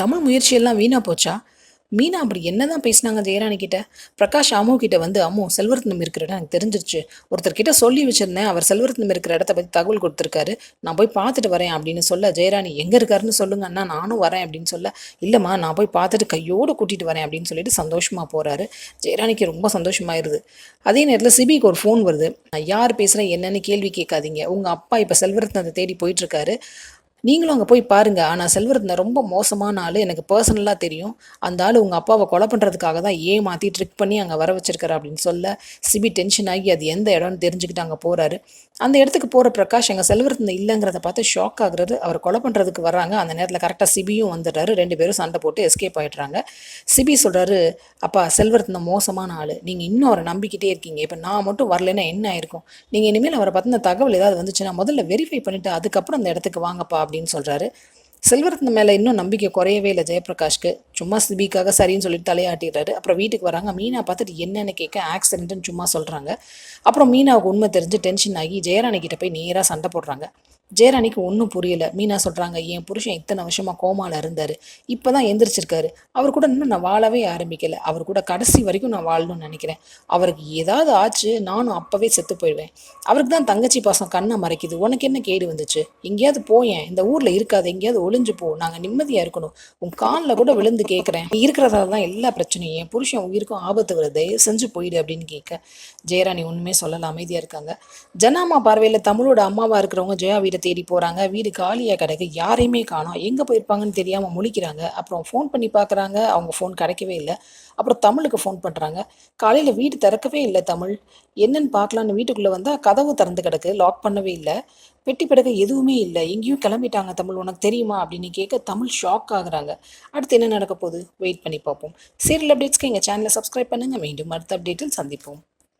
தமிழ் முயற்சியெல்லாம் வீணா போச்சா? மீனா அப்படி என்னதான் பேசினாங்க ஜெயராணி கிட்ட? பிரகாஷ் அம்மு கிட்ட வந்து, அம்மு செல்வரத்னம் இருக்கிற இடம் எனக்கு தெரிஞ்சிருச்சு. ஒருத்தர்கிட்ட சொல்லி வச்சிருந்தேன். அவர் செல்வரத்னம் இருக்கிற இடத்த பத்தி தகவல் கொடுத்துருக்காரு. நான் போய் பார்த்துட்டு வரேன் அப்படின்னு சொல்ல, ஜெயராணி எங்க இருக்காருன்னு சொல்லுங்க அண்ணா, நானும் வரேன் அப்படின்னு சொல்ல, இல்லம்மா நான் போய் பார்த்துட்டு கையோடு கூட்டிட்டு வரேன் அப்படின்னு சொல்லிட்டு சந்தோஷமா போறாரு. ஜெயராணிக்கு ரொம்ப சந்தோஷமாயிருது. அதே நேரத்தில் சிபிக்கு ஒரு ஃபோன் வருது. நான் யார் பேசுறேன் என்னன்னு கேள்வி கேட்காதீங்க. உங்க அப்பா இப்ப செல்வரத்னத்தை தேடி போயிட்டு இருக்காரு. நீங்களும் அங்கே போய் பாருங்க. ஆனால் செல்வரத்ன ரொம்ப மோசமான ஆள், எனக்கு பர்சனலாக தெரியும். அந்த ஆள் உங்கள் அப்பாவை கொலை பண்ணுறதுக்காக தான் ஏமாற்றி ட்ரிக் பண்ணி அங்கே வர வச்சிருக்காரு அப்படின்னு சொல்ல, சிபி டென்ஷன் ஆகி அது எந்த இடம்னு தெரிஞ்சுக்கிட்டு அங்கே போகிறாரு. அந்த இடத்துக்கு போகிற பிரகாஷ் எங்கள் செல்வரத்ன இல்லைங்கிறத பார்த்து ஷாக் ஆகுறாரு. அவர் கொலை பண்ணுறதுக்கு வர்றாங்க. அந்த நேரத்தில் கரெக்டாக சிபியும் வந்துடுறாரு. 2 பேரும் சண்டை போட்டு எஸ்கேப் ஆகிடுறாங்க. சிபி சொல்கிறாரு, அப்பா செல்வரத்ன மோசமான ஆள், நீங்கள் இன்னும் அவரை நம்பிக்கிட்டே இருக்கீங்க. இப்போ நான் மட்டும் வரலைன்னா என்ன ஆயிருக்கும்? நீங்கள் இனிமேல் அவரை பற்றின தகவல் ஏதாவது வந்துச்சுன்னா முதல்ல வெரிஃபை பண்ணிவிட்டு அதுக்கப்புறம் அந்த இடத்துக்கு வாங்கப்பா அப்படின்னு சொல்கிறாரு. செல்வரத்ன மேலே இன்னும் நம்பிக்கை குறையவே இல்லை ஜெயபிரகாஷ்க்கு. சும்மா சிபிக்காக சரின்னு சொல்லிட்டு தலையாட்டிடுறாரு. அப்புறம் வீட்டுக்கு வராங்க. மீனா பார்த்துட்டு என்னென்னு கேட்க ஆக்சிடென்ட்னு சும்மா சொல்கிறாங்க. அப்புறம் மீனாவுக்கு உண்மை தெரிஞ்சு டென்ஷன் ஆகி ஜெயராணி கிட்ட போய் நேராக சண்டை போடுறாங்க. ஜெயராணிக்கு ஒன்றும் புரியல. மீனா சொல்கிறாங்க, என் புருஷன் இத்தனை வருஷமாக கோமாவில் இருந்தார், இப்போ தான் எந்திரிச்சிருக்காரு. அவர் கூட இன்னும் நான் வாழவே ஆரம்பிக்கலை. அவர் கூட கடைசி வரைக்கும் நான் வாழணும்னு நினைக்கிறேன். அவருக்கு ஏதாவது ஆச்சு நானும் அப்போவே செத்து போயிடுவேன். அவருக்கு தான் தங்கச்சி பாசம் கண்ணை மறைக்குது. உனக்கு என்ன கேடு வந்துச்சு? எங்கேயாவது போயேன், இந்த ஊரில் இருக்காது, எங்கேயாவது ஒளிஞ்சு போ, நாங்கள் நிம்மதியாக இருக்கணும். உன் காலில் கூட விழுந்து கேட்குறேன். நீ இருக்கிறதால தான் எல்லா பிரச்சனையும், என் புருஷன் உயிருக்கும் ஆபத்து வருது, தயவு செஞ்சு போயிடு அப்படின்னு கேட்க ஜெயராணி ஒன்றுமே சொல்லலாம், அமைதியாக இருக்காங்க. ஜனாமா பார்வையில் தமிழோட அம்மாவாக இருக்கிறவங்க ஜெயா வீட்டை தேடி போகிறாங்க. வீடு காலியாக கிடக்கு, யாரையுமே காணோம். எங்கே போயிருப்பாங்கன்னு தெரியாமல் முழிக்கிறாங்க. அப்புறம் ஃபோன் பண்ணி பார்க்குறாங்க, அவங்க ஃபோன் கிடைக்கவே இல்லை. அப்புறம் தமிழுக்கு ஃபோன் பண்ணுறாங்க. காலையில் வீடு திறக்கவே இல்லை தமிழ். என்னன்னு பார்க்கலான்னு வீட்டுக்குள்ளே வந்தால் கதவு திறந்து கிடக்கு, லாக் பண்ணவே இல்லை. பெட்டி படுக்க எதுவுமே இல்லை. எங்கேயும் கிளம்பிட்டாங்க தமிழ், உனக்கு தெரியுமா அப்படின்னு கேட்க தமிழ் ஷாக் ஆகுறாங்க. அடுத்து என்ன நடக்க போகுது வெயிட் பண்ணி பார்ப்போம். சீரியல் அப்டேட்ஸ்க்கு எங்கள் சேனலை சப்ஸ்கிரைப் பண்ணுங்கள். மீண்டும் அடுத்த அப்டேட்டில் சந்திப்போம்.